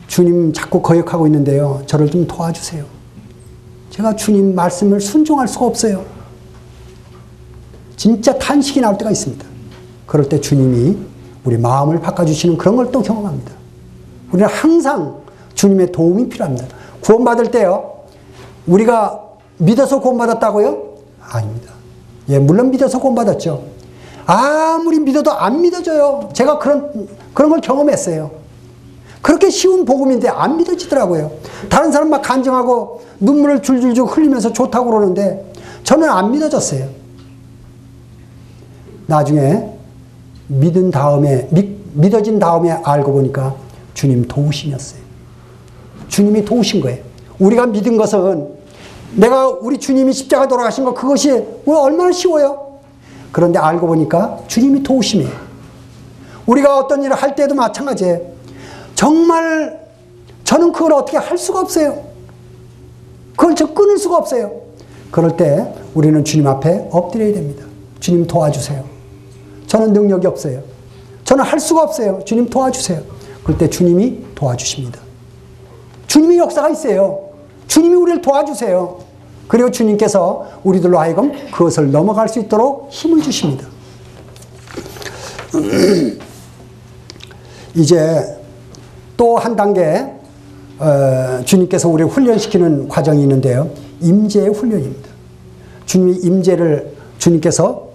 Speaker 1: 주님 자꾸 거역하고 있는데요. 저를 좀 도와주세요. 제가 주님 말씀을 순종할 수가 없어요. 진짜 탄식이 나올 때가 있습니다. 그럴 때 주님이 우리 마음을 바꿔주시는 그런 걸 또 경험합니다. 우리는 항상 주님의 도움이 필요합니다. 구원받을 때요, 우리가 믿어서 구원받았다고요? 아닙니다. 예, 물론 믿어서 구원받았죠. 아무리 믿어도 안 믿어져요. 제가 그런 걸 경험했어요. 그렇게 쉬운 복음인데 안 믿어지더라고요. 다른 사람 막 간증하고 눈물을 줄줄줄 흘리면서 좋다고 그러는데 저는 안 믿어졌어요. 나중에 믿어진 다음에 알고 보니까 주님 도우심이었어요. 주님이 도우신 거예요. 우리가 믿은 것은 내가 우리 주님이 십자가 돌아가신 거 그것이 얼마나 쉬워요. 그런데 알고 보니까 주님이 도우심이에요. 우리가 어떤 일을 할 때도 마찬가지예요. 정말 저는 그걸 어떻게 할 수가 없어요. 그걸 저 끊을 수가 없어요. 그럴 때 우리는 주님 앞에 엎드려야 됩니다. 주님 도와주세요. 저는 능력이 없어요. 저는 할 수가 없어요. 주님 도와주세요. 그럴 때 주님이 도와주십니다. 주님의 역사가 있어요. 주님이 우리를 도와주세요. 그리고 주님께서 우리들로 하여금 그것을 넘어갈 수 있도록 힘을 주십니다. 이제 또 한 단계 주님께서 우리를 훈련시키는 과정이 있는데요. 임재의 훈련입니다. 주님의 임재를 주님께서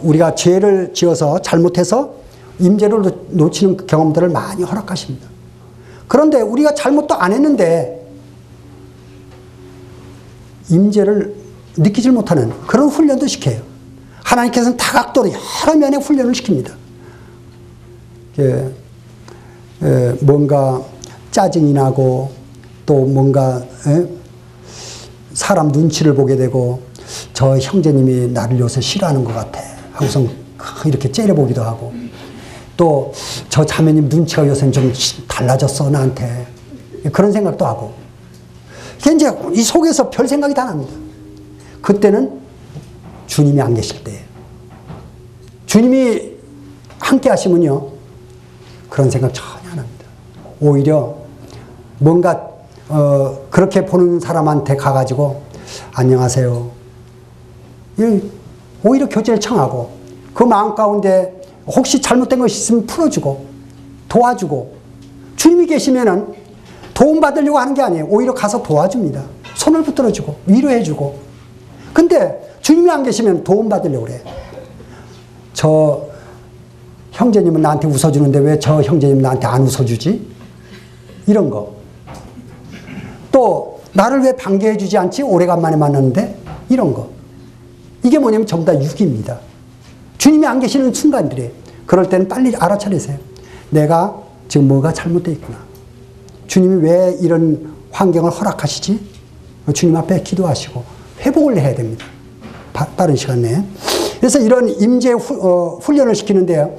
Speaker 1: 우리가 죄를 지어서 잘못해서 임재를 놓치는 경험들을 많이 허락하십니다. 그런데 우리가 잘못도 안 했는데 임재를 느끼질 못하는 그런 훈련도 시켜요. 하나님께서는 다각도로 여러 면의 훈련을 시킵니다. 뭔가 짜증이 나고 또 뭔가 사람 눈치를 보게 되고 저 형제님이 나를 요새 싫어하는 것 같아 하고서 이렇게 째려보기도 하고 또 저 자매님 눈치가 요새는 좀 달라졌어 나한테 그런 생각도 하고 이제 이 속에서 별 생각이 다 납니다. 그때는 주님이 안 계실 때예요. 주님이 함께 하시면요 그런 생각 전혀 안 합니다. 오히려 뭔가 그렇게 보는 사람한테 가가지고 안녕하세요. 오히려 교제를 청하고 그 마음 가운데 혹시 잘못된 것이 있으면 풀어주고 도와주고 주님이 계시면은 도움받으려고 하는 게 아니에요. 오히려 가서 도와줍니다. 손을 붙들어주고 위로해주고. 근데 주님이 안 계시면 도움받으려고 그래요. 저 형제님은 나한테 웃어주는데 왜 저 형제님 나한테 안 웃어주지? 이런 거. 또 나를 왜 반겨해주지 않지? 오래간만에 만났는데? 이런 거. 이게 뭐냐면 전부 다 육입니다. 주님이 안 계시는 순간들이에요. 그럴 때는 빨리 알아차리세요. 내가 지금 뭐가 잘못되어 있구나. 주님이 왜 이런 환경을 허락하시지? 주님 앞에 기도하시고 회복을 해야 됩니다. 빠른 시간 내에. 그래서 이런 임재 훈련을 시키는데요.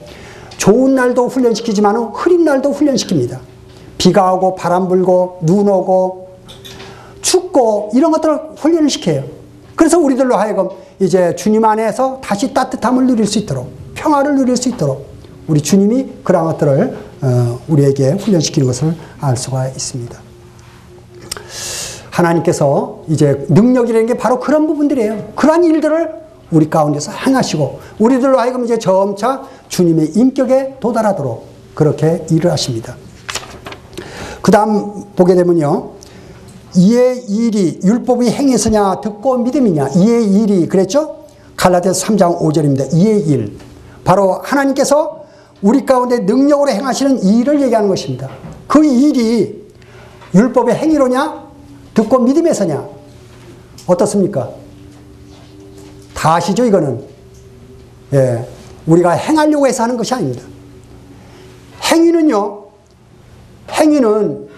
Speaker 1: 좋은 날도 훈련시키지만 흐린 날도 훈련시킵니다. 비가 오고 바람 불고 눈 오고 춥고 이런 것들을 훈련을 시켜요. 그래서 우리들로 하여금 이제 주님 안에서 다시 따뜻함을 누릴 수 있도록 평화를 누릴 수 있도록 우리 주님이 그런 것들을 우리에게 훈련시키는 것을 알 수가 있습니다. 하나님께서 이제 능력이라는 게 바로 그런 부분들이에요. 그러한 일들을 우리 가운데서 행하시고 우리들로 하여금 이제 점차 주님의 인격에 도달하도록 그렇게 일을 하십니다. 그 다음 보게 되면요. 이의 일이 율법이 행해서냐 듣고 믿음이냐. 이의 일이 그랬죠? 갈라디아서 3장 5절입니다. 이의 일. 바로 하나님께서 우리 가운데 능력으로 행하시는 일을 얘기하는 것입니다. 그 일이 율법의 행위로냐? 듣고 믿음에서냐? 어떻습니까? 다 아시죠, 이거는? 예, 우리가 행하려고 해서 하는 것이 아닙니다. 행위는요, 행위는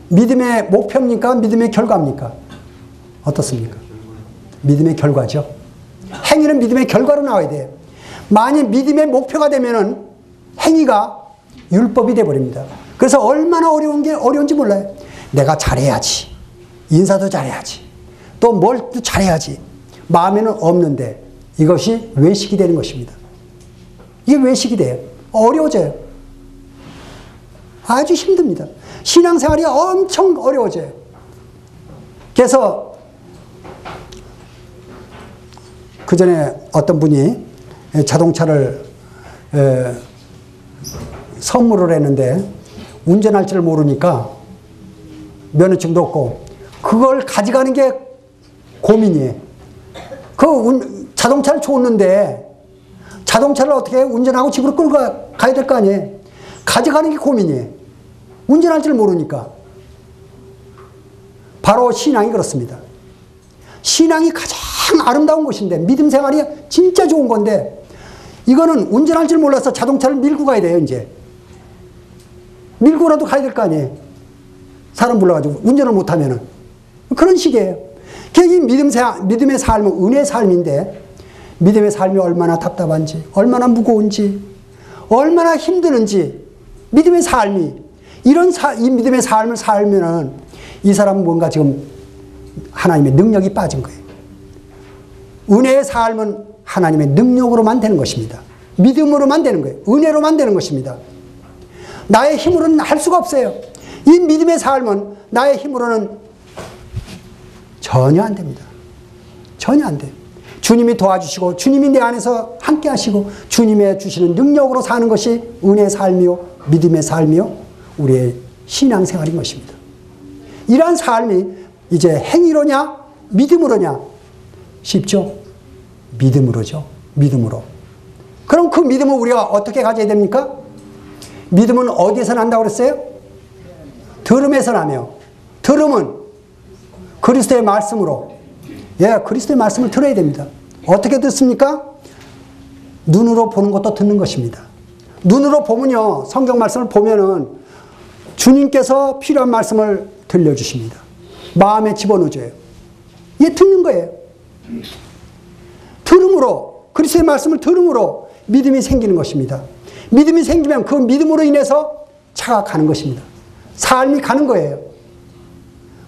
Speaker 1: 믿음의 목표입니까? 믿음의 결과입니까? 어떻습니까? 믿음의 결과죠. 행위는 믿음의 결과로 나와야 돼요. 만약 믿음의 목표가 되면은 행위가 율법이 돼버립니다. 그래서 얼마나 어려운지 몰라요. 내가 잘해야지. 인사도 잘해야지. 또 뭘 또 잘해야지. 마음에는 없는데 이것이 외식이 되는 것입니다. 이게 외식이 돼요. 어려워져요. 아주 힘듭니다. 신앙생활이 엄청 어려워져요. 그래서 그 전에 어떤 분이 자동차를 선물을 했는데 운전할 줄 모르니까 면허증도 없고 그걸 가져가는 게 고민이에요. 그 자동차를 줬는데 자동차를 어떻게 운전하고 집으로 끌고 가야 될 거 아니에요. 가져가는 게 고민이에요. 운전할 줄 모르니까. 바로 신앙이 그렇습니다. 신앙이 가장 아름다운 것인데 믿음 생활이 진짜 좋은 건데 이거는 운전할 줄 몰라서 자동차를 밀고 가야 돼요. 이제 밀고라도 가야 될 거 아니에요. 사람 불러가지고 운전을 못하면은 그런 식이에요. 이 믿음의 삶은 은혜의 삶인데 믿음의 삶이 얼마나 답답한지 얼마나 무거운지 얼마나 힘드는지 믿음의 삶이 이 믿음의 삶을 살면은 이 사람은 뭔가 지금 하나님의 능력이 빠진 거예요. 은혜의 삶은 하나님의 능력으로만 되는 것입니다. 믿음으로만 되는 거예요. 은혜로만 되는 것입니다. 나의 힘으로는 할 수가 없어요. 이 믿음의 삶은 나의 힘으로는 전혀 안 됩니다. 전혀 안 돼요. 주님이 도와주시고 주님이 내 안에서 함께 하시고 주님의 주시는 능력으로 사는 것이 은혜의 삶이요 믿음의 삶이요 우리의 신앙생활인 것입니다. 이러한 삶이 이제 행위로냐 믿음으로냐 쉽죠? 믿음으로죠. 믿음으로. 그럼 그 믿음을 우리가 어떻게 가져야 됩니까? 믿음은 어디에서 난다고 그랬어요? 들음에서 나며 들음은 그리스도의 말씀으로 그리스도의 말씀을 들어야 됩니다. 어떻게 듣습니까? 눈으로 보는 것도 듣는 것입니다. 눈으로 보면요 성경 말씀을 보면은 주님께서 필요한 말씀을 들려주십니다. 마음에 집어넣어줘요. 이게 듣는 거예요. 들음으로 그리스도의 말씀을 들음으로 믿음이 생기는 것입니다. 믿음이 생기면 그 믿음으로 인해서 차가 가는 것입니다. 삶이 가는 거예요.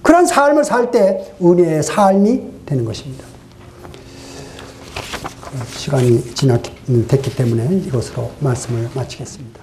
Speaker 1: 그런 삶을 살 때 은혜의 삶이 되는 것입니다. 시간이 됐기 때문에 이것으로 말씀을 마치겠습니다.